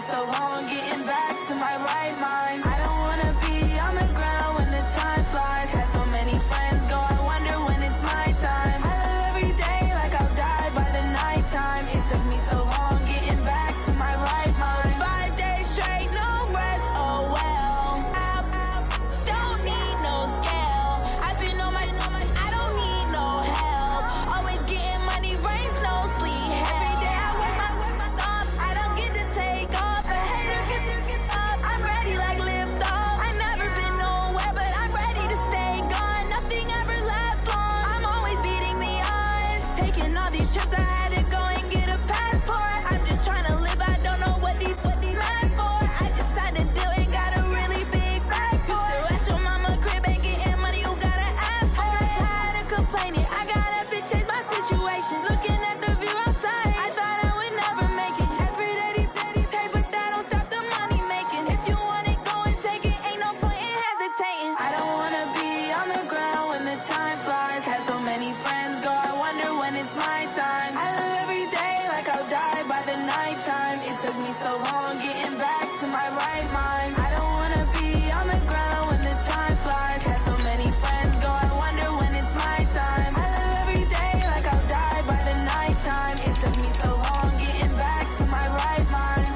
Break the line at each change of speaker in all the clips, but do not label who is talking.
so long getting back to my right mind. I don't wanna be on the ground when the time flies. Had so many friends go, I wonder when it's my time. I live every day like I'll die by the nighttime. It took me so long getting back to my right mind. 5 days straight, no rest, oh well. Don't need no scale. I've been on my, I don't need no help. Always getting money, rains, no sleep. Every day I work my thumb. I don't get to take off. A hater get up. I'm ready like lift off. I never been nowhere, but I'm ready to stay gone. Nothing ever lasts long. I'm always beating the odds. Taking all these trips, I had to go and get a passport. I'm just trying to live. I don't know what these mad for. I just signed a deal and got a really big bag for it. Still at your mama crib ain't getting money, you gotta ask for it. Tired of complaining, I gotta bitch change my situation. Looking at the view outside, I thought I would never make it. Every day they pay, but that don't stop the money making. If you want it, go and take it, ain't no point in hesitating. I don't wanna be on the ground when the time flies. Had so many friends go, I wonder when it's my time. I live every day like I'll die by the nighttime. It took me so long getting back to my right mind. I don't wanna be on the ground when the time flies. Had so many friends go, I wonder when it's my time. I live every day like I'll die by the nighttime. It took me so long getting back to my right mind.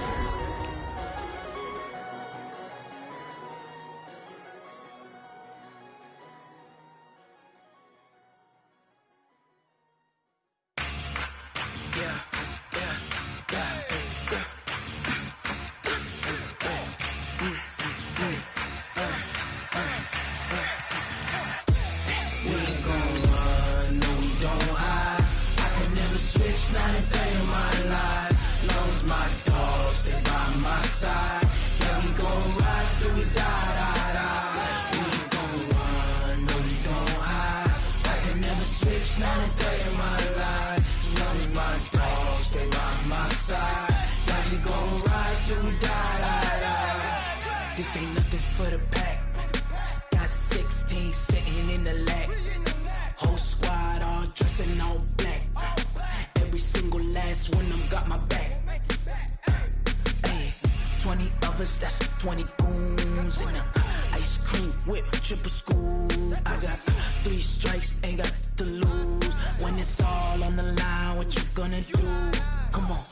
We ain't gon' run, no we don't hide. I can never switch, not a day in my life. Long as my dogs, they by my side. Yeah, we gon' ride till we die, die, die. We ain't gon' run, no we don't hide. I can never switch, not a day in my life. As long as my dogs, they by my side. Yeah, we gon' ride till we die, die, die. This ain't nothing for the pack. Got 16 sitting in the lap. Whole squad all dressing all black. Every single last one of them got my back. Hey, 20 of us, that's 20 goons in the ice cream whip, triple scoop. I got 3 strikes, ain't got to lose. When it's all on the line, what you gonna do? Come on,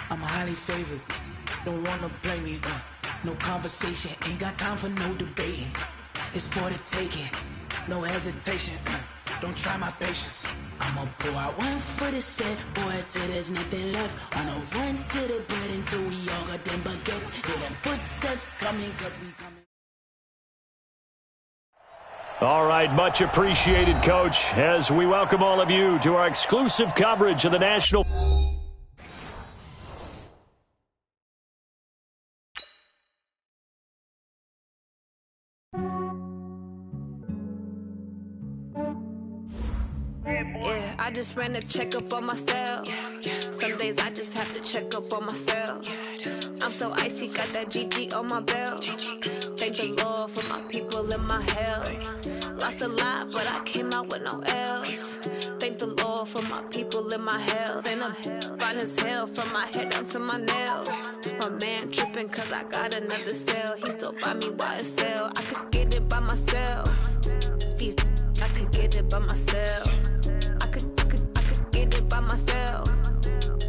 I'm highly favored. Don't wanna blame me. No conversation, ain't got time for no debating. It's for the taking, no hesitation. Don't try my patience. I'ma pour out one for the set, boy, till there's nothing left. On a run to the bed until we all got them baguettes. Hear them footsteps coming, cause we coming.
All right, much appreciated, Coach, as we welcome all of you to our exclusive coverage of the National.
Yeah, I just ran a checkup on myself. Some days I just have to check up on myself. I'm so icy, got that GG on my belt. Thank the Lord for my people and my health. Lost a lot, but I came out with no L's. Thank the Lord for my people and my health. And I'm fine as hell from my head down to my nails. My man tripping cause I got another cell. He still buy me YSL. I could get it by myself. These I could get it by myself. I could get it by myself.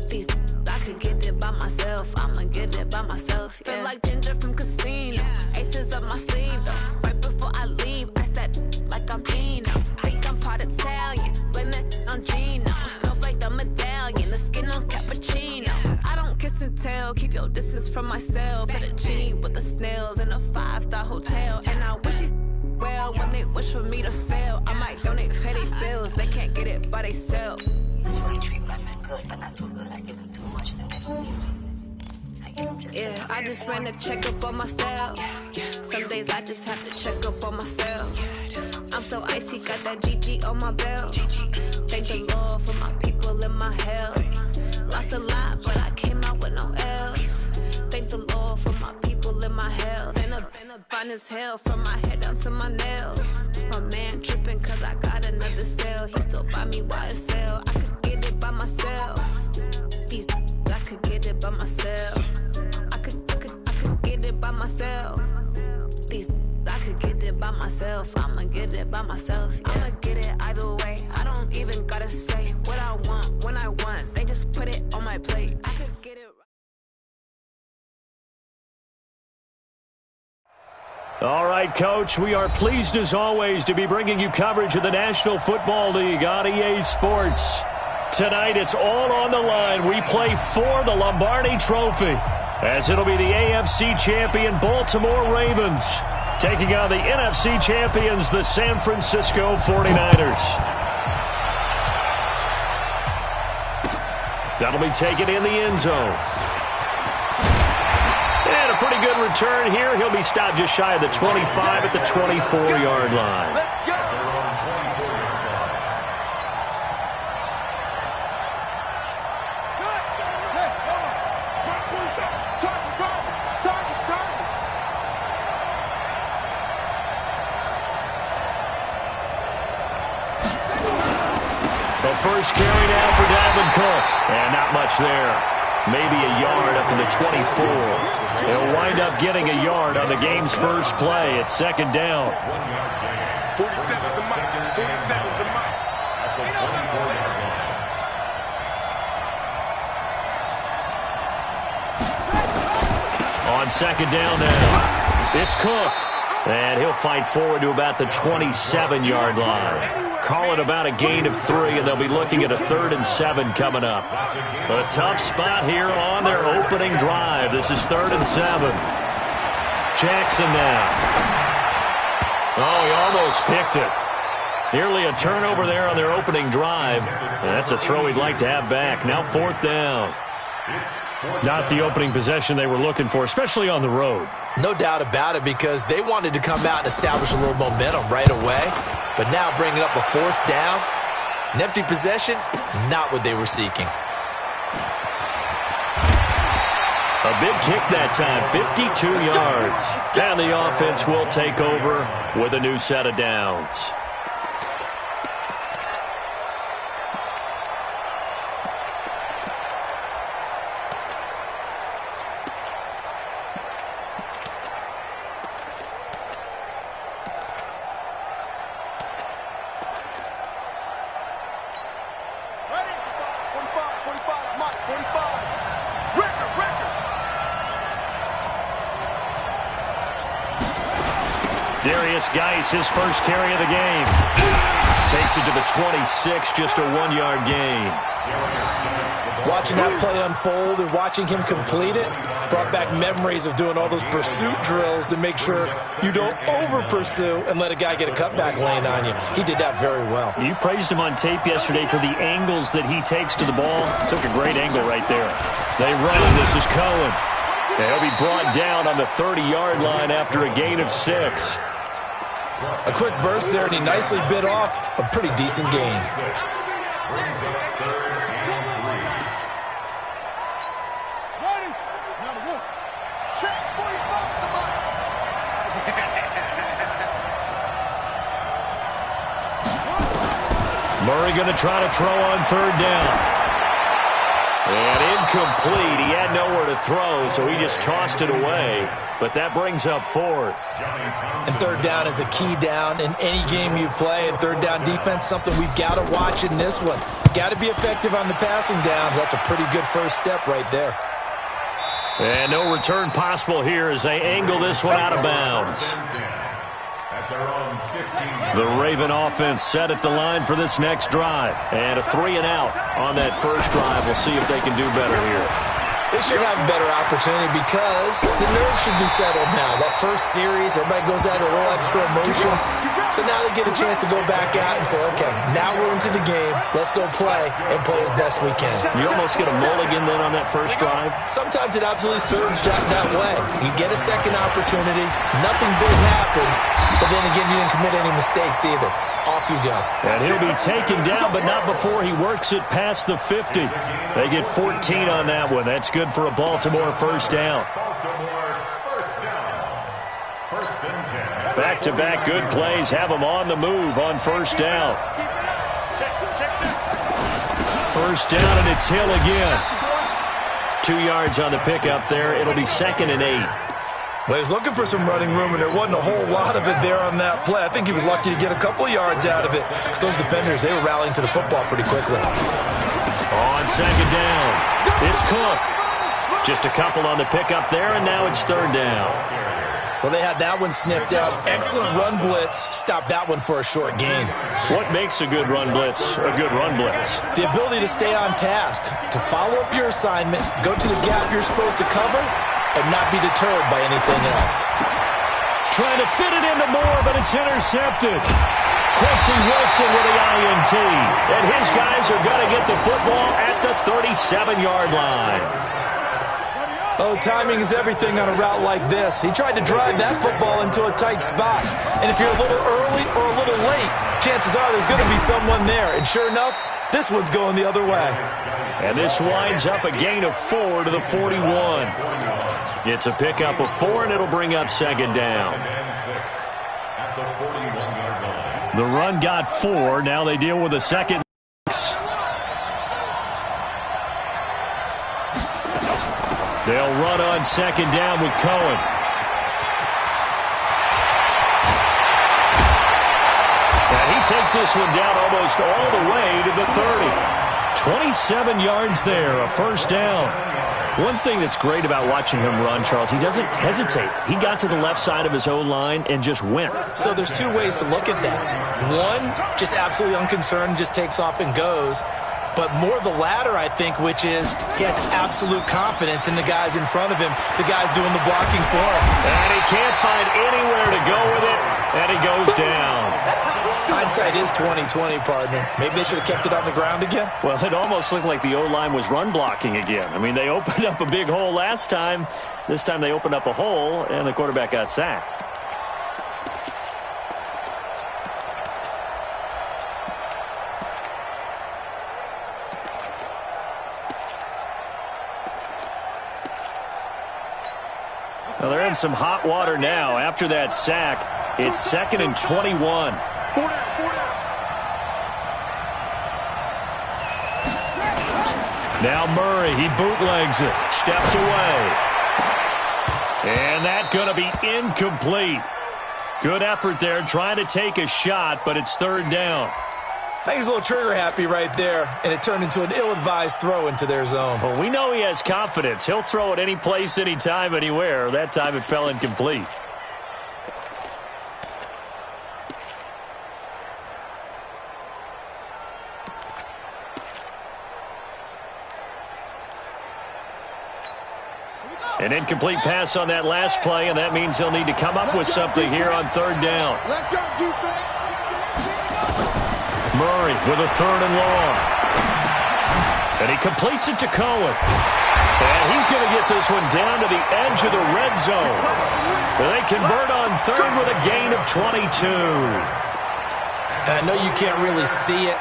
These I could get it by myself. I'ma get it by myself. Yeah. Feel like Ginger from Casino. Aces up my sleeve though. Right before I leave, I said like I'm Dino. Think I'm part Italian. Blame that on Gino. Smells like the medallion. The skin on cappuccino. I don't kiss and tell. Keep your distance from myself. Fettuccine with the snails in a 5-star hotel. And I wish he's well when they wish for me to fail. I might donate petty bills. They can't get it by themselves.
That's why you treat women good, but not too good. I give them too much, then they don't give me. I give them just
yeah, I just ran a checkup on myself. Some days I just have to check up on myself. I'm so icy, got that GG on my belt. Thank the Lord for my people and my health. Lost a lot, but I came out with no L's. Thank the Lord for my people and my health. And I'm fine as hell from my head down to my nails. My man tripping cause I got another cell. He still buy me YSL. I could get it by myself. These I could get it by myself. I myself. These I could get it by myself. I'ma get it by myself. Yeah. I'ma get it either way. I don't even gotta say what I want when I want. They just put it on my plate. I could get it.
All right, Coach, we are pleased as always to be bringing you coverage of the National Football League on EA Sports. Tonight, it's all on the line. We play for the Lombardi Trophy, as it'll be the AFC champion Baltimore Ravens taking on the NFC champions, the San Francisco 49ers. That'll be taken in the end zone. And a pretty good return here. He'll be stopped just shy of the 25 at the 24-yard line.
Let's go.
The first carry now for Dalvin Cook. And not much there. Maybe a yard up to the 24. They'll wind up getting a yard on the game's first play. It's second down.
47's the mark. 47's the mark.
On second down now, it's Cook. And he'll fight forward to about the 27-yard line. Call it about a gain of 3, and they'll be looking at a 3rd and 7 coming up. A tough spot here on their opening drive. This is 3rd and 7. Jackson now. Oh, he almost picked it. Nearly a turnover there on their opening drive. And that's a throw he'd like to have back. Now 4th down. Not the opening possession they were looking for, especially on the road.
No doubt about it, because they wanted to come out and establish a little momentum right away. But now bringing up a 4th down, an empty possession, not what they were seeking.
A big kick that time, 52 yards. And the offense will take over with a new set of downs. Geis, his first carry of the game. Takes it to the 26, just a 1-yard gain.
Watching that play unfold and watching him complete it brought back memories of doing all those pursuit drills to make sure you don't over-pursue and let a guy get a cutback lane on you. He did that very well.
You praised him on tape yesterday for the angles that he takes to the ball. Took a great angle right there. They run. This is Cohen. He'll be brought down on the 30-yard line after a gain of 6.
A quick burst there, and he nicely bit off a pretty decent gain.
Murray going to try to throw on 3rd down. And incomplete. He had nowhere to throw, so he just tossed it away. But that brings up 4th.
And 3rd down is a key down in any game you play. And 3rd down defense, something we've got to watch in this one. Got to be effective on the passing downs. That's a pretty good first step right there.
And no return possible here as they angle this one out of bounds. The Raven offense set at the line for this next drive. And a 3-and-out on that first drive. We'll see if they can do better here.
They should have a better opportunity because the nerves should be settled now. That first series, everybody goes out a little extra emotion. So now they get a chance to go back out and say, okay, now we're into the game. Let's go play and play as best we can.
You almost get a mulligan then on that first drive?
Sometimes it absolutely serves that way. You get a second opportunity. Nothing big happened. But then again, you didn't commit any mistakes either. Off you go.
And he'll be taken down, but not before he works it past the 50. They get 14 on that one. That's good for a Baltimore first down. Back-to-back good plays have them on the move on first down. First down, and it's Hill again. 2 yards on the pickup there. It'll be 2nd and 8.
Well, he was looking for some running room, and there wasn't a whole lot of it there on that play. I think he was lucky to get a couple of yards out of it. So those defenders, they were rallying to the football pretty quickly.
On second down, it's Cook. Just a couple on the pickup there, and now it's third down.
Well, they had that one sniffed out. Excellent run blitz. Stopped that one for a short gain.
What makes a good run blitz a good run blitz?
The ability to stay on task, to follow up your assignment, go to the gap you're supposed to cover, and not be deterred by anything else.
Trying to fit it into Moore, but it's intercepted. Quincy Wilson with the INT. And his guys are going to get the football at the 37-yard line.
Oh, timing is everything on a route like this. He tried to drive that football into a tight spot. And if you're a little early or a little late, chances are there's going to be someone there. And sure enough, this one's going the other way.
And this winds up a gain of 4 to the 41. It's a pickup of 4, and it'll bring up second down. The run got 4. Now they deal with a second. They'll run on second down with Cohen. And he takes this one down almost all the way to the 30. 27 yards there, a first down. One thing that's great about watching him run, Charles, he doesn't hesitate. He got to the left side of his own line and just went.
So there's two ways to look at that. One, just absolutely unconcerned, just takes off and goes. But more the latter, I think, which is he has absolute confidence in the guys in front of him, the guys doing the blocking for him.
And he can't find anywhere to go with it, and he goes down.
Hindsight is 20/20, partner. Maybe they should have kept it on the ground again.
Well, it almost looked like the O-line was run blocking again. I mean, they opened up a big hole last time. This time they opened up a hole, and the quarterback got sacked. Well, they're in some hot water now. After that sack, it's 2nd and 21. Now Murray, he bootlegs it, steps away. And that's going to be incomplete. Good effort there, trying to take a shot, but it's third down.
I think he's a little trigger happy right there, and it turned into an ill-advised throw into their zone.
Well, we know he has confidence. He'll throw it any place, anytime, anywhere. That time it fell incomplete. An incomplete pass on that last play, and that means he'll need to come up with something here on third down.
Let's go, defense.
Murray with a 3rd and long. And he completes it to Cohen. And he's going to get this one down to the edge of the red zone. And they convert on 3rd with a gain of 22.
And I know you can't really see it,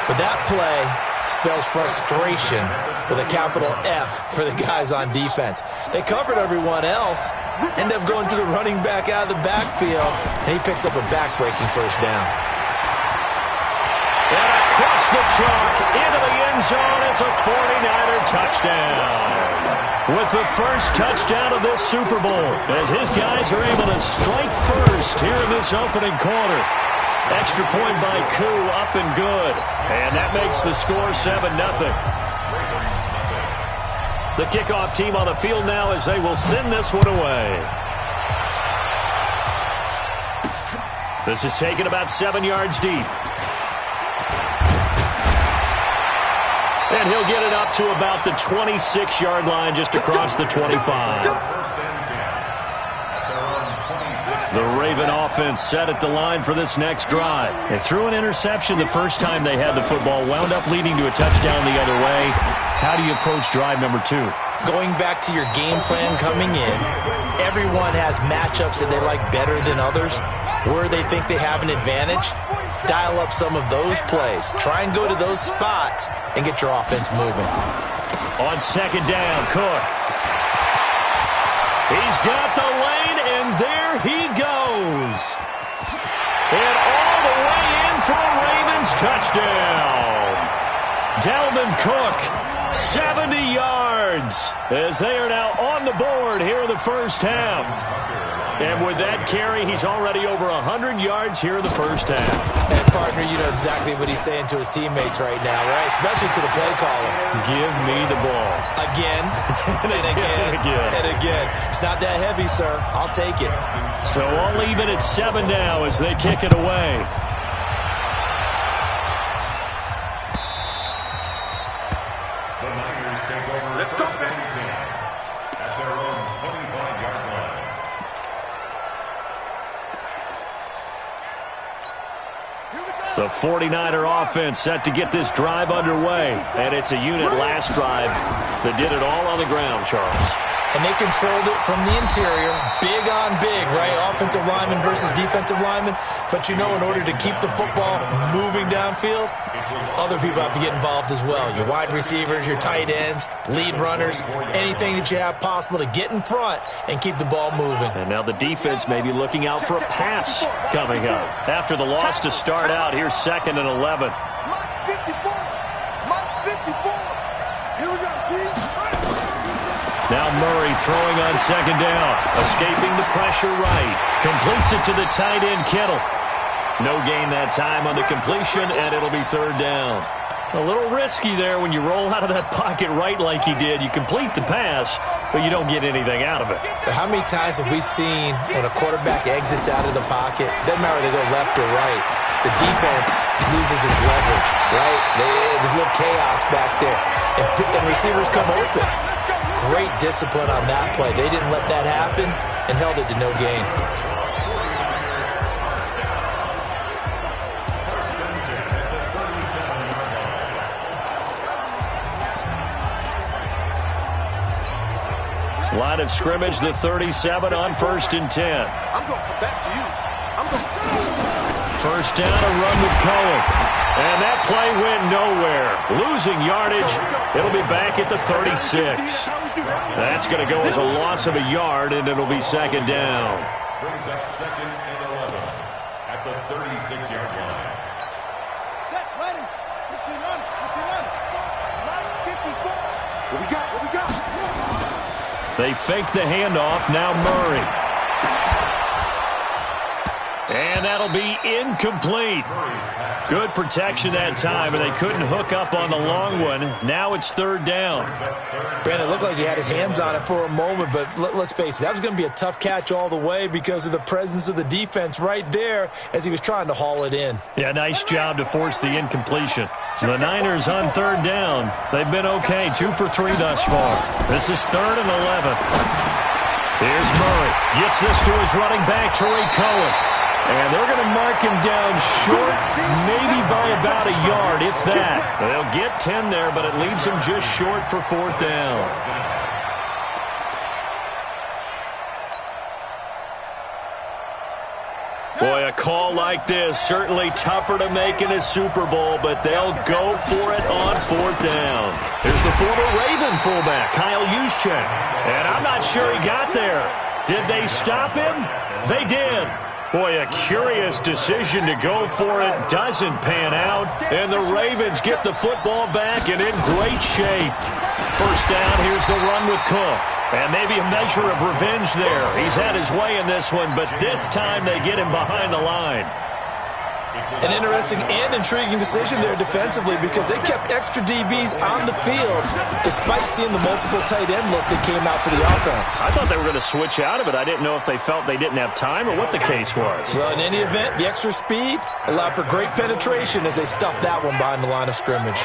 but that play spells frustration with a capital F for the guys on defense. They covered everyone else, end up going to the running back out of the backfield, and he picks up a back-breaking first down.
And across the chalk into the end zone, it's a 49er touchdown. With the first touchdown of this Super Bowl, as his guys are able to strike first here in this opening quarter. Extra point by Koo, up and good. And that makes the score 7-0. The kickoff team on the field now as they will send this one away. This is taken about 7 yards deep. And he'll get it up to about the 26-yard line, just across the 25. The Raven offense set at the line for this next drive. They threw an interception the first time they had the football, wound up leading to a touchdown the other way. How do you approach drive number 2?
Going back to your game plan coming in, everyone has matchups that they like better than others. Where they think they have an advantage, dial up some of those plays. Try and go to those spots and get your offense moving.
On second down, Cook. He's got the lane, and there he goes. And all the way in for a Ravens touchdown. Dalvin Cook, 70 yards. yards as they are now on the board here in the first half. And with that carry, he's already over 100 yards here in the first half.
And, partner, you know exactly what he's saying to his teammates right now, right? Especially to the play caller.
Give me the ball.
Again, and again, and again. It's not that heavy, sir. I'll take it.
So all even at 7 now as they kick it away. The 49er offense set to get this drive underway. And it's a unit last drive that did it all on the ground, Charles.
And they controlled it from the interior, big on big, right? Offensive lineman versus defensive lineman. But you know, in order to keep the football moving downfield, other people have to get involved as well. Your wide receivers, your tight ends, lead runners, anything that you have possible to get in front and keep the ball moving.
And now the defense may be looking out for a pass coming up. After the loss to start out, here's 2nd and 11.
Mark 54. Mark 54. Here we go, Keith.
Now Murray throwing on 2nd down. Escaping the pressure right. Completes it to the tight end, Kittle. No gain that time on the completion, and it'll be 3rd down. A little risky there when you roll out of that pocket right like he did. You complete the pass, but you don't get anything out of it.
But how many times have we seen when a quarterback exits out of the pocket, doesn't matter whether they go left or right, the defense loses its leverage, right? There's a little chaos back there, and receivers come open. Great discipline on that play. They didn't let that happen and held it to no gain.
Line of scrimmage, the 37 on 1st and 10.
I'm going to come back to you. I'm going to...
1st down, a run with Cohen. And that play went nowhere. Losing yardage. It'll be back at the 36. That's going to go as a loss of a yard, and it'll be 2nd down.
Brings up 2nd and 11 at the 36-yard line.
Set, ready. 15 on it. 15 on it. Mark 54. What we got? What we got?
They fake the handoff. Now Murray. And that'll be incomplete. Good protection that time, and they couldn't hook up on the long one. Now it's 3rd down.
Brandon, it looked like he had his hands on it for a moment, but let's face it, that was going to be a tough catch all the way because of the presence of the defense right there as he was trying to haul it in.
Yeah, nice job to force the incompletion. The Niners on 3rd down. They've been okay, 2 for 3 thus far. This is 3rd and 11. Here's Murray. Gets this to his running back, Tariq Cohen. And they're going to mark him down short, maybe by about a yard, if that. They'll get 10 there, but it leaves him just short for 4th down. Boy, a call like this, certainly tougher to make in a Super Bowl, but they'll go for it on 4th down. Here's the former Raven fullback, Kyle Juszczyk. And I'm not sure he got there. Did they stop him? They did. Boy, a curious decision to go for it. Doesn't pan out. And the Ravens get the football back and in great shape. 1st down, here's the run with Cook. And maybe a measure of revenge there. He's had his way in this one, but this time they get him behind the line.
An interesting and intriguing decision there defensively because they kept extra DBs on the field despite seeing the multiple tight end look that came out for the offense.
I thought they were going to switch out of it. I didn't know if they felt they didn't have time or what the case was.
Well, in any event, the extra speed allowed for great penetration as they stuffed that one behind the line of scrimmage.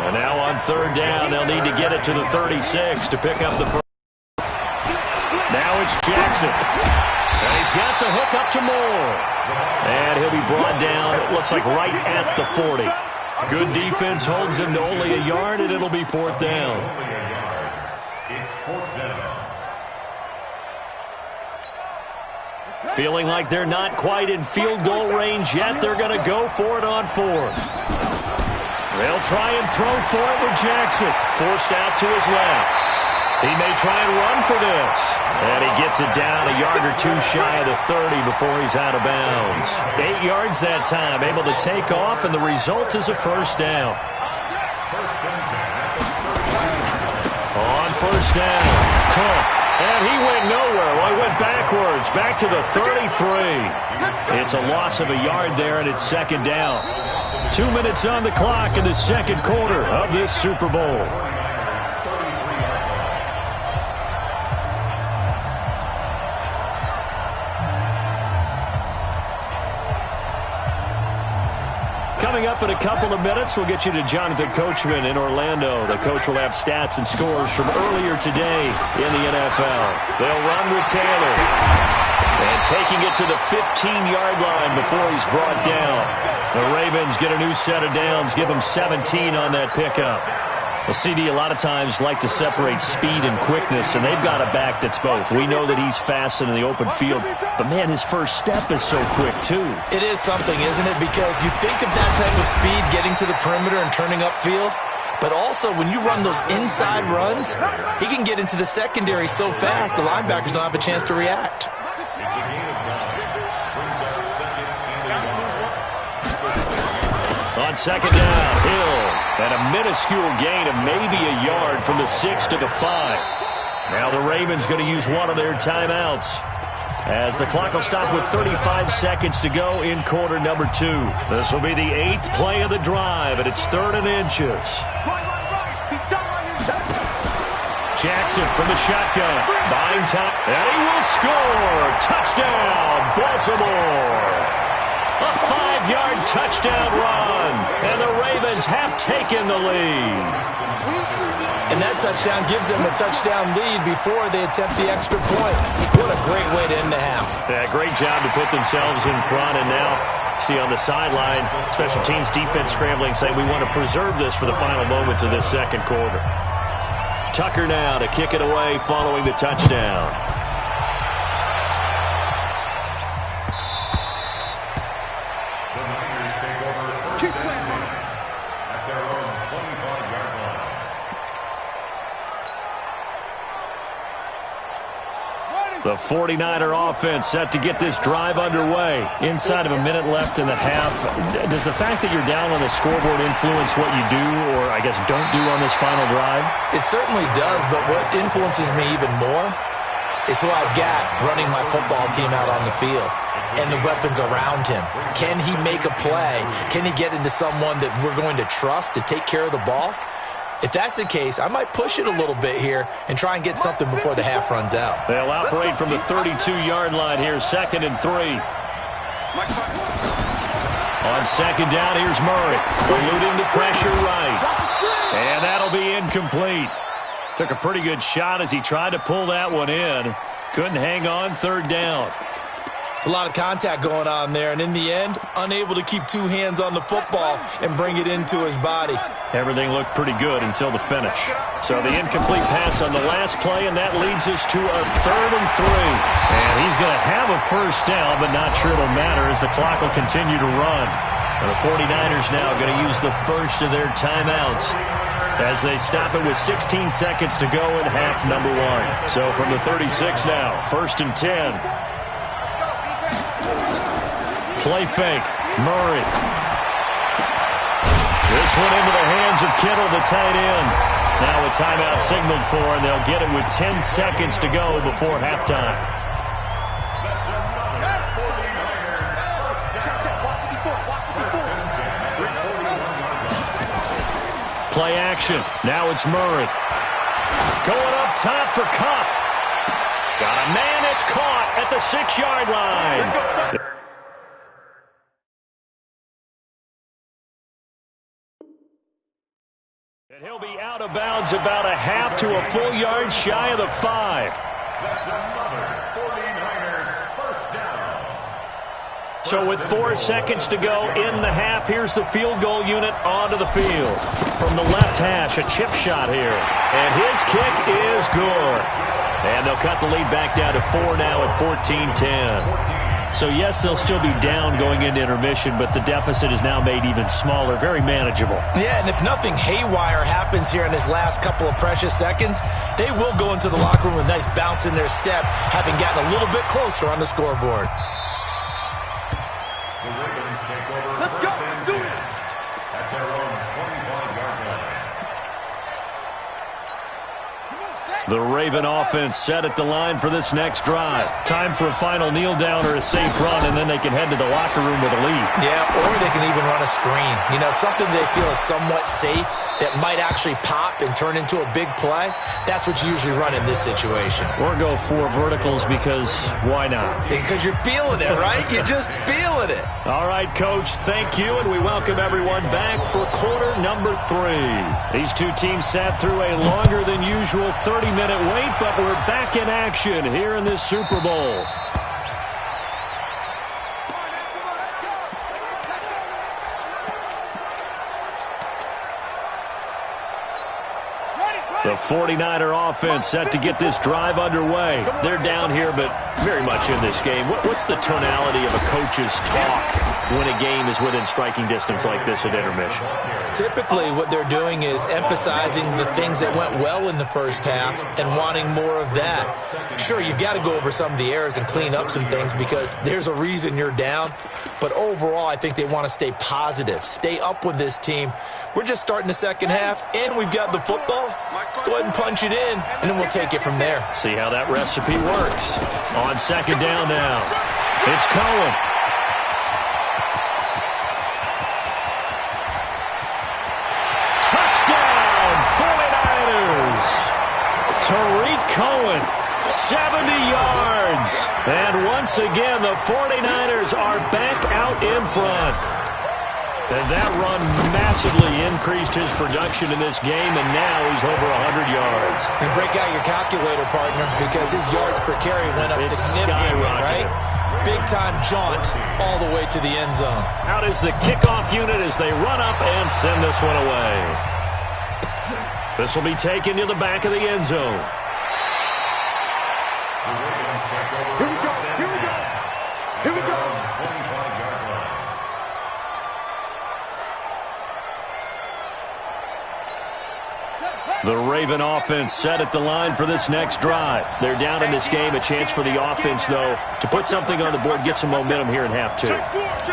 And now on 3rd down, they'll need to get it to the 36 to pick up the first. Now it's Jackson. And he's got the hook up to Moore. And he'll be brought down, it looks like right at the 40. Good defense holds him to only a yard, and it'll be 4th down.
It's 4th down.
Feeling like they're not quite in field goal range yet, they're going to go for it on 4th. They'll try and throw for it with Jackson. Forced out to his left. He may try and run for this. And he gets it down a yard or 2 shy of the 30 before he's out of bounds. 8 yards that time, able to take off, and the result is a 1st down. On first down. Cook. And he went nowhere. Well, he went backwards, back to the 33. It's a loss of a yard there, and it's second down. 2 minutes on the clock in the second quarter of this Super Bowl. Coming up in a couple of minutes, we'll get you to Jonathan Coachman in Orlando. The coach will have stats and scores from earlier today in the NFL. They'll run with Taylor. And taking it to the 15-yard line before he's brought down. The Ravens get a new set of downs, give him 17 on that pickup. Well, CD, a lot of times like to separate speed and quickness, and they've got a back that's both. We know that he's fast in the open field, but, man, his first step is so quick, too.
It is something, isn't it? Because you think of that type of speed getting to the perimeter and turning upfield, but also when you run those inside runs, he can get into the secondary so fast the linebackers don't have a chance to react.
It's a gain of 9. Brings up second and 11.
On second down, Hill. And a minuscule gain of maybe a yard from the 6 to the 5. Now the Ravens going to use one of their timeouts, as the clock will stop with 35 seconds to go in quarter number 2. This will be the 8th play of the drive, and it's 3rd and inches. Jackson from the shotgun. Buying time, and he will score. Touchdown, Baltimore. A 5-yard touchdown run, and the Ravens have taken the lead.
And that touchdown gives them a touchdown lead before they attempt the extra point. What a great way to end the half.
Yeah, great job to put themselves in front, and now see on the sideline, special teams defense scrambling, saying we want to preserve this for the final moments of this second quarter. Tucker now to kick it away following the touchdown. The 49er offense set to get this drive underway. Inside of a minute left in the half. Does the fact that you're down on the scoreboard influence what you do, or I guess don't do on this final drive?
It certainly does, but what influences me even more is who I've got running my football team out on the field and the weapons around him. Can he make a play? Can he get into someone that we're going to trust to take care of the ball? If that's the case, I might push it a little bit here and try and get something before the half runs out.
They'll operate from the 32-yard line here, 2nd and 3. On second down, here's Murray. Eluding the pressure right. And that'll be incomplete. Took a pretty good shot as he tried to pull that one in. Couldn't hang on, 3rd down.
It's a lot of contact going on there, and in the end, unable to keep 2 hands on the football and bring it into his body.
Everything looked pretty good until the finish. So the incomplete pass on the last play, and that leads us to a 3rd and 3. And he's going to have a first down, but not sure it'll matter as the clock will continue to run. And the 49ers now going to use the first of their timeouts as they stop it with 16 seconds to go in half number 1. So from the 36 now, 1st and 10. Play fake. Murray. This one into the hands of Kittle, the tight end. Now a timeout signaled for, and they'll get it with 10 seconds to go before halftime. Play action. Now it's Murray. Going up top for Kupp. Got a man that's caught at the 6-yard line. And he'll be out of bounds about a half to a full yard shy of the 5.
That's another 49er first down.
So with 4 seconds to go in the half, here's the field goal unit onto the field. From the left hash, a chip shot here. And his kick is good. And they'll cut the lead back down to 4 now at 14-10. So, yes, they'll still be down going into intermission, but the deficit is now made even smaller, very manageable.
Yeah, and if nothing haywire happens here in his last couple of precious seconds, they will go into the locker room with a nice bounce in their step, having gotten a little bit closer on the scoreboard.
The Ravens take over. Let's go. Do it. At their own 25-yard line.
The Raven offense set at the line for this next drive. Time for a final kneel down or a safe run, and then they can head to the locker room with a lead.
Yeah, or they can even run a screen. You know, something they feel is somewhat safe that might actually pop and turn into a big play. That's what you usually run in this situation.
Or go 4 verticals because why not?
Because you're feeling it, right? You're just feeling it.
All right, Coach, thank you, and we welcome everyone back for quarter number 3. These two teams sat through a longer than usual 30-minute wait, but we're back in action here in this Super Bowl. The 49er offense set to get this drive underway. They're down here, but very much in this game. What's the tonality of a coach's talk when a game is within striking distance like this at intermission?
Typically, what they're doing is emphasizing the things that went well in the first half and wanting more of that. Sure, you've got to go over some of the errors and clean up some things because there's a reason you're down. But overall, I think they want to stay positive, stay up with this team. We're just starting the second half, and we've got the football. Let's go ahead and punch it in, and then we'll take it from there.
See how that recipe works. On second down now, it's Cohen. Touchdown, 49ers. Tariq Cohen, 70 yards. And once again, the 49ers are back out in front. And that run massively increased his production in this game, and now he's over 100 yards.
And break out your calculator, partner, because his yards per carry went up significantly, right? Big-time jaunt all the way to the end zone.
Out is the kickoff unit as they run up and send this one away. This will be taken to the back of the end zone.
Here we go. Here we go. Here we go.
The Raven offense set at the line for this next drive. They're down in this game. A chance for the offense, though, to put something on the board, get some momentum here in half 2.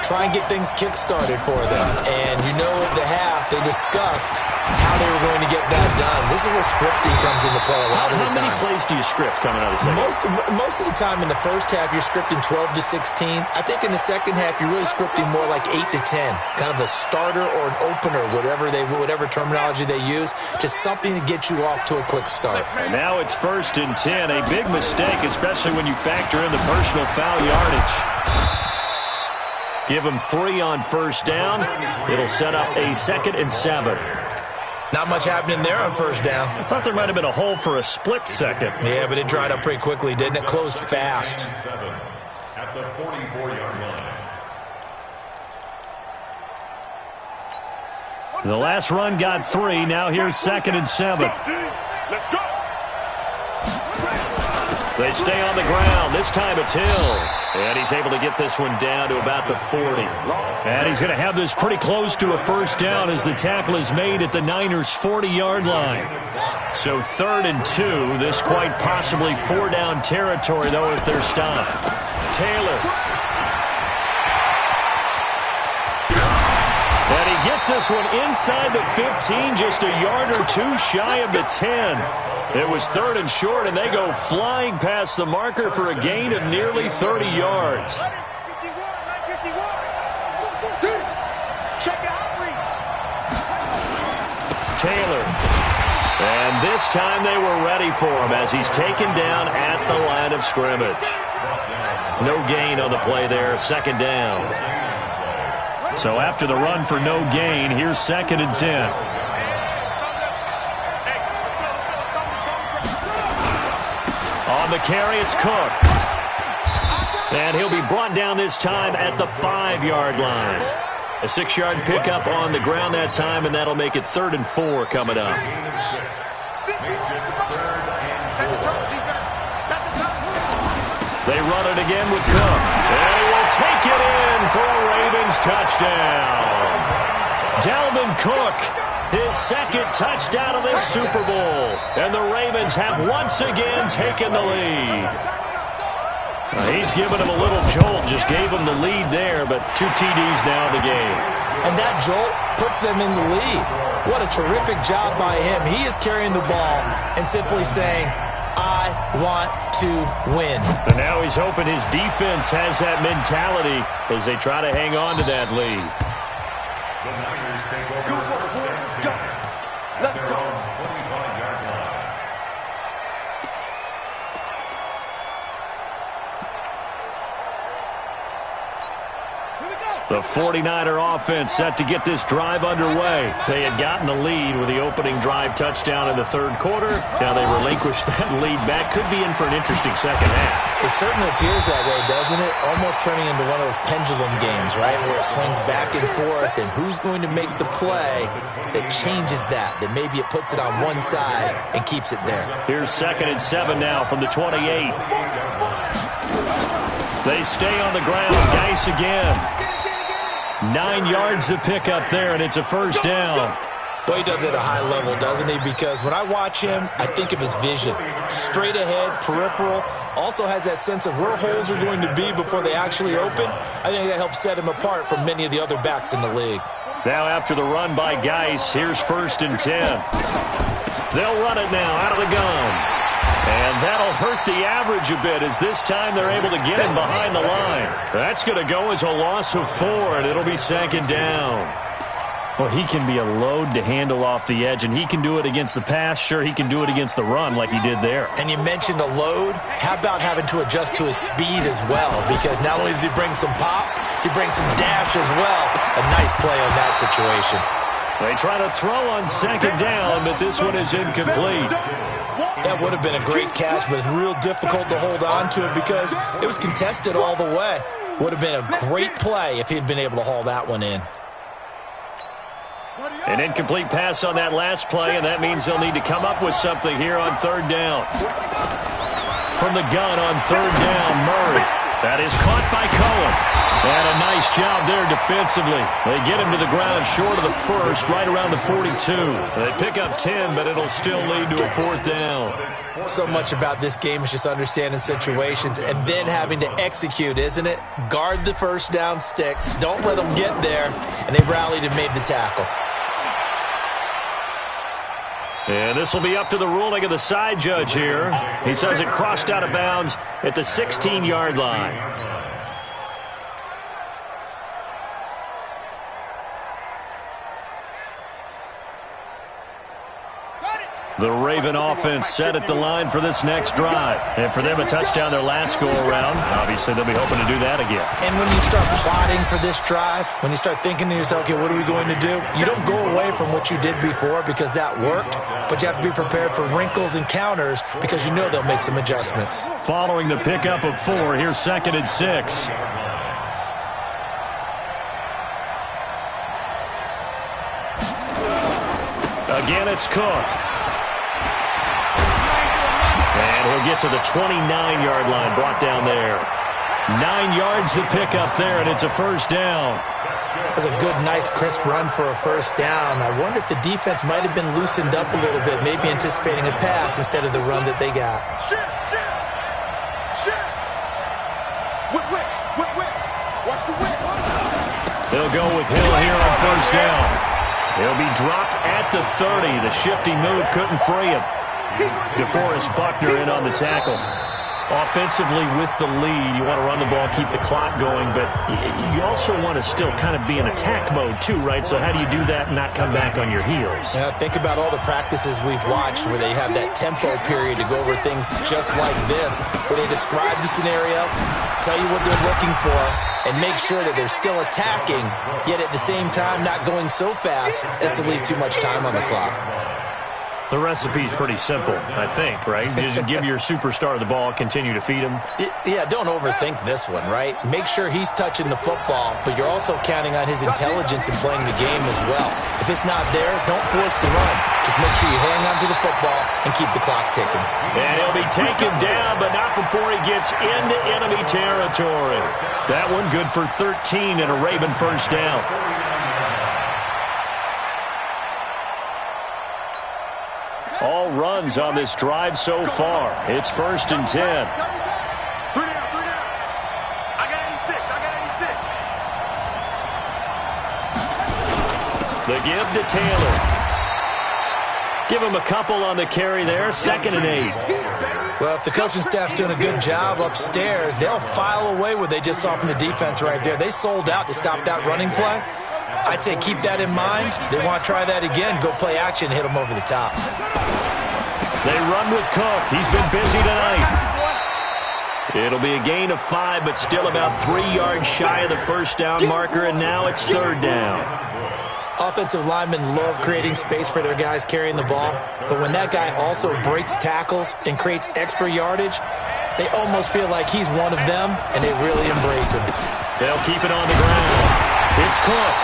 Try and get things kick-started for them. And you know at the half, they discussed how they were going to get that done. This is where scripting comes into play a lot of the time.
How many plays do you script coming out of the second?
Most of the time in the first half, you're scripting 12 to 16. I think in the second half, you're really scripting more like 8 to 10. Kind of a starter or an opener, whatever terminology they use. Just something to get you off to a quick start.
And now it's 1st and 10. A big mistake, especially when you factor in the personal foul yardage. Give them 3 on first down. It'll set up a 2nd and 7.
Not much happening there on first down.
I thought there might have been a hole for a split second.
Yeah, but it dried up pretty quickly, didn't it? Closed fast.
At the 44-yard line.
The last run got 3. Now here's 2nd and 7.
Let's go.
They stay on the ground. This time it's Hill. And he's able to get this one down to about the 40. And he's going to have this pretty close to a first down as the tackle is made at the Niners' 40-yard line. So 3rd and 2. This quite possibly 4-down territory, though, if they're stopped. Taylor. And he gets this one inside the 15, just a yard or 2 shy of the 10. It was 3rd and short, and they go flying past the marker for a gain of nearly 30 yards. Taylor. And this time they were ready for him as he's taken down at the line of scrimmage. No gain on the play there, 2nd down. So after the run for no gain, here's 2nd and 10. On the carry, it's Cook. And he'll be brought down this time at the 5-yard line. A 6-yard pickup on the ground that time, and that'll make it 3rd and 4 coming up. They run it again with Cook. And he will take it in for a Ravens touchdown. Dalvin Cook, his 2nd touchdown of this Super Bowl. And the Ravens have once again taken the lead. He's given him a little jolt, just gave him the lead there, but 2 TDs now in the game.
And that jolt puts them in the lead. What a terrific job by him. He is carrying the ball and simply saying, I want to win.
And now he's hoping his defense has that mentality as they try to hang on to that lead.
The Niners take over
Good work,
first
boys.
and
Go.
10
Let's
at their
go.
own 25-yard line.
Here we go.
The 49er offense set to get this drive underway. They had gotten the lead with the opening drive touchdown in the third quarter. Now they relinquished that lead back. Could be in for an interesting second half.
It certainly appears that way, doesn't it? Almost turning into one of those pendulum games, right, where it swings back and forth, and who's going to make the play that changes that maybe it puts it on one side and keeps it there.
Here's 2nd and 7 now from the 28. They stay on the ground. Geis again. 9 yards to pick up there, and it's a first down.
Well, he does it at a high level, doesn't he? Because when I watch him, I think of his vision. Straight ahead, peripheral, also has that sense of where holes are going to be before they actually open. I think that helps set him apart from many of the other backs in the league.
Now after the run by Geis, here's 1st and 10. They'll run it now out of the gun. And that'll hurt the average a bit as this time they're able to get him behind the line. That's going to go as a loss of 4, and it'll be 2nd down. Well, he can be a load to handle off the edge, and he can do it against the pass. Sure, he can do it against the run like he did there.
And you mentioned a load. How about having to adjust to his speed as well? Because not only does he bring some pop, he brings some dash as well. A nice play on that situation.
They try to throw on 2nd down, but this one is incomplete.
That would have been a great catch, but it's real difficult to hold on to it because it was contested all the way. Would have been a great play if he had been able to haul that one in.
An incomplete pass on that last play, and that means they'll need to come up with something here on 3rd down. From the gun on 3rd down, Murray. That is caught by Cohen. And a nice job there defensively. They get him to the ground short of the first, right around the 42. They pick up 10, but it'll still lead to a 4th down.
So much about this game is just understanding situations and then having to execute, isn't it? Guard the first down sticks. Don't let them get there. And they rallied and made the tackle.
And this will be up to the ruling of the side judge here. He says it crossed out of bounds at the 16-yard line. The Raven offense set at the line for this next drive. And for them, a touchdown their last go-around. Obviously, they'll be hoping to do that again.
And when you start plotting for this drive, when you start thinking to yourself, okay, what are we going to do? You don't go away from what you did before because that worked, but you have to be prepared for wrinkles and counters because you know they'll make some adjustments.
Following the pickup of 4, here's 2nd and 6. Again, it's Cook. And he'll get to the 29-yard line, brought down there. 9 yards to pick up there, and it's a first down.
That's a good, nice, crisp run for a first down. I wonder if the defense might have been loosened up a little bit, maybe anticipating a pass instead of the run that they got.
Shift. Whip. Watch the whip.
They'll go with Hill here on first down. He'll be dropped at the 30. The shifty move couldn't free him. DeForest Buckner in on the tackle. Offensively with the lead, you want to run the ball, keep the clock going, but you also want to still kind of be in attack mode too, right? So how do you do that and not come back on your heels?
Yeah, think about all the practices we've watched where they have that tempo period to go over things just like this, where they describe the scenario, tell you what they're looking for, and make sure that they're still attacking, yet at the same time not going so fast as to leave too much time on the clock.
The recipe's pretty simple, I think, right? Just give your superstar the ball, continue to feed him.
Yeah, don't overthink this one, right? Make sure he's touching the football, but you're also counting on his intelligence in playing the game as well. If it's not there, don't force the run. Just make sure you hang on to the football and keep the clock ticking.
And he'll be taken down, but not before he gets into enemy territory. That one good for 13 and a Raven first down. All runs on this drive so far. It's 1st and 10.
3 down. I got 86.
The give to Taylor. Give him a couple on the carry there, 2nd and 8.
Well, if the coaching staff's doing a good job upstairs, they'll file away what they just saw from the defense right there. They sold out to stop that running play. I'd say keep that in mind. They want to try that again, go play action, hit them over the top.
They run with Cook. He's been busy tonight. It'll be a gain of 5, but still about 3 yards shy of the first down marker, and now it's 3rd down.
Offensive linemen love creating space for their guys carrying the ball, but when that guy also breaks tackles and creates extra yardage, they almost feel like he's one of them, and they really embrace him.
They'll keep it on the ground. It's Cook,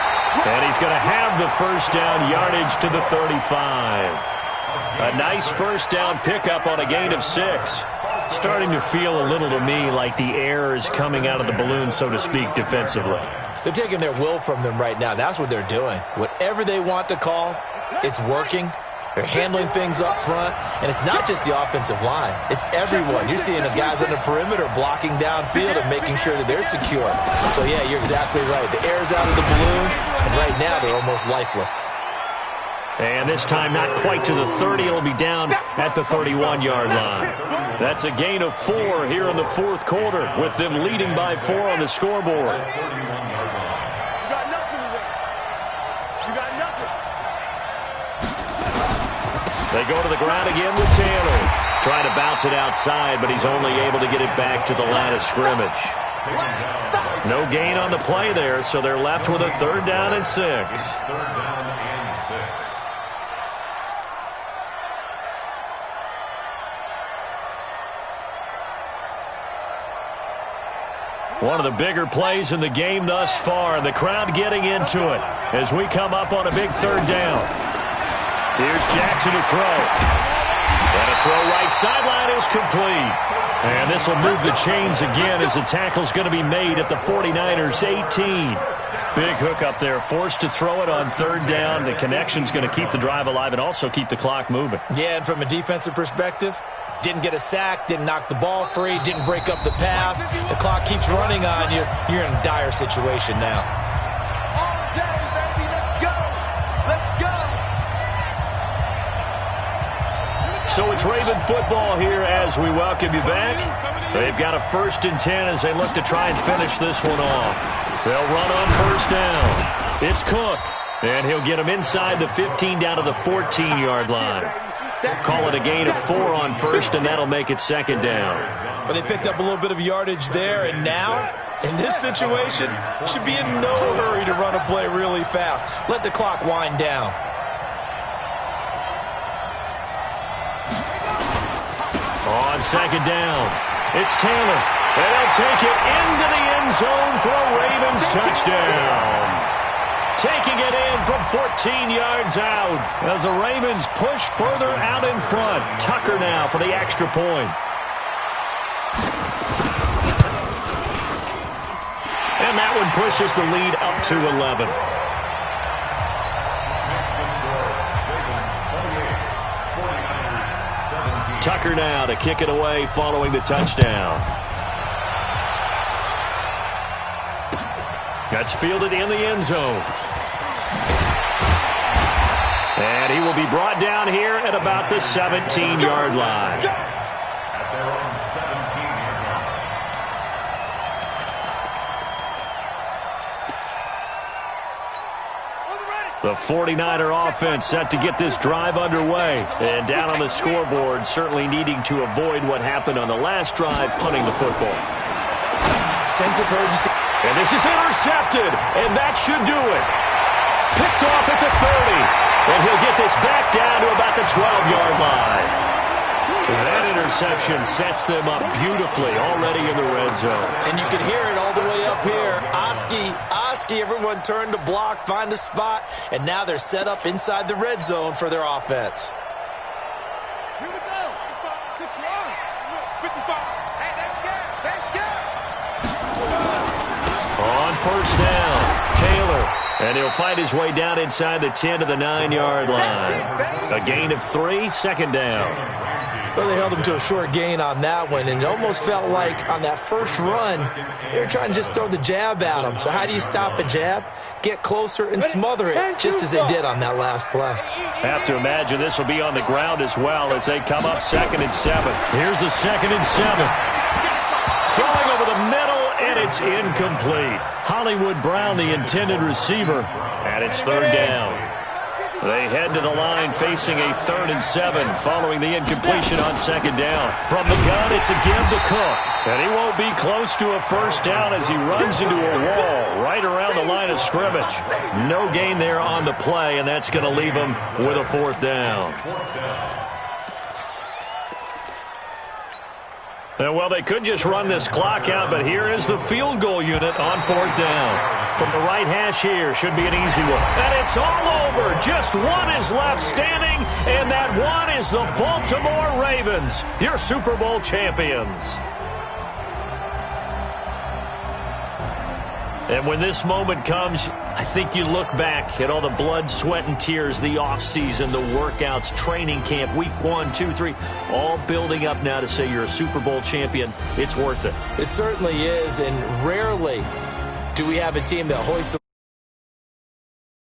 and he's going to have the first down yardage to the 35. A nice first down pickup on a gain of 6. Starting to feel a little to me like the air is coming out of the balloon, so to speak, defensively.
They're taking their will from them right now. That's what they're doing. Whatever they want to call, it's working. They're handling things up front. And it's not just the offensive line. It's everyone. You're seeing the guys on the perimeter blocking downfield and making sure that they're secure. So, yeah, you're exactly right. The air's out of the balloon, and right now they're almost lifeless.
And this time not quite to the 30. It'll be down at the 31-yard line. That's a gain of 4 here in the 4th quarter, with them leading by 4 on the scoreboard. They go to the ground again with Taylor. Trying to bounce it outside, but he's only able to get it back to the line of scrimmage. No gain on the play there, so they're left with a 3rd down and 6.
3rd down and 6.
One of the bigger plays in the game thus far, and the crowd getting into it as we come up on a big 3rd down. Here's Jackson to throw. And a throw right sideline is complete. And this will move the chains again as the tackle's going to be made at the 49ers 18. Big hook up there, forced to throw it on 3rd down. The connection's going to keep the drive alive and also keep the clock moving.
Yeah, and from a defensive perspective, didn't get a sack, didn't knock the ball free, didn't break up the pass. The clock keeps running on you. You're in a dire situation now.
All day, baby, let's go. Let's go.
So it's Raven football here as we welcome you back. They've got a 1st and 10 as they look to try and finish this one off. They'll run on 1st down. It's Cook, and he'll get him inside the 15 down to the 14-yard line. Call it a gain of 4 on 1st, and that'll make it 2nd down.
But they picked up a little bit of yardage there, and now, in this situation, should be in no hurry to run a play really fast. Let the clock wind down.
On 2nd down, it's Taylor, and he'll take it into the end zone for a Ravens touchdown. Taking it in from 14 yards out as the Ravens push further out in front. Tucker now for the extra point. And that one pushes the lead up to 11. Tucker now to kick it away following the touchdown. That's fielded in the end zone. And he will be brought down here at about the 17-yard line.
At their own 17-yard line.
The 49er offense set to get this drive underway. And down on the scoreboard, certainly needing to avoid what happened on the last drive, punting the football.
Sense of urgency.
And this is intercepted, and that should do it. Picked off at the 30, and he'll get this back down to about the 12-yard line. That interception sets them up beautifully already in the red zone.
And you can hear it all the way up here. Oski, everyone turned to block, find a spot, and now they're set up inside the red zone for their offense.
Here we go. 6 yards. 55. Hey, that's good. That's good.
On 1st down, Taylor, and he'll fight his way down inside the 10 to the 9-yard line. A gain of 3, 2nd down.
Well, they held him to a short gain on that one, and it almost felt like on that first run, they were trying to just throw the jab at him. So how do you stop a jab? Get closer and smother it, just as they did on that last play.
Have to imagine this will be on the ground as well as they come up 2nd and 7. Here's a 2nd and 7. Throwing over the middle, and it's incomplete. Hollywood Brown, the intended receiver, and it's 3rd down. They head to the line facing a 3rd and 7 following the incompletion on 2nd down. From the gun, it's a give to Cook. And he won't be close to a 1st down as he runs into a wall right around the line of scrimmage. No gain there on the play, and that's going to leave him with a 4th down. Well, they could just run this clock out, but here is the field goal unit on 4th down. From the right hash here, should be an easy one. And it's all over. Just one is left standing, and that one is the Baltimore Ravens, your Super Bowl champions. And when this moment comes, I think you look back at all the blood, sweat, and tears, the offseason, the workouts, training camp, week 1, 2, 3, all building up now to say you're a Super Bowl champion. It's worth it.
It certainly is, and rarely do we have a team that hoists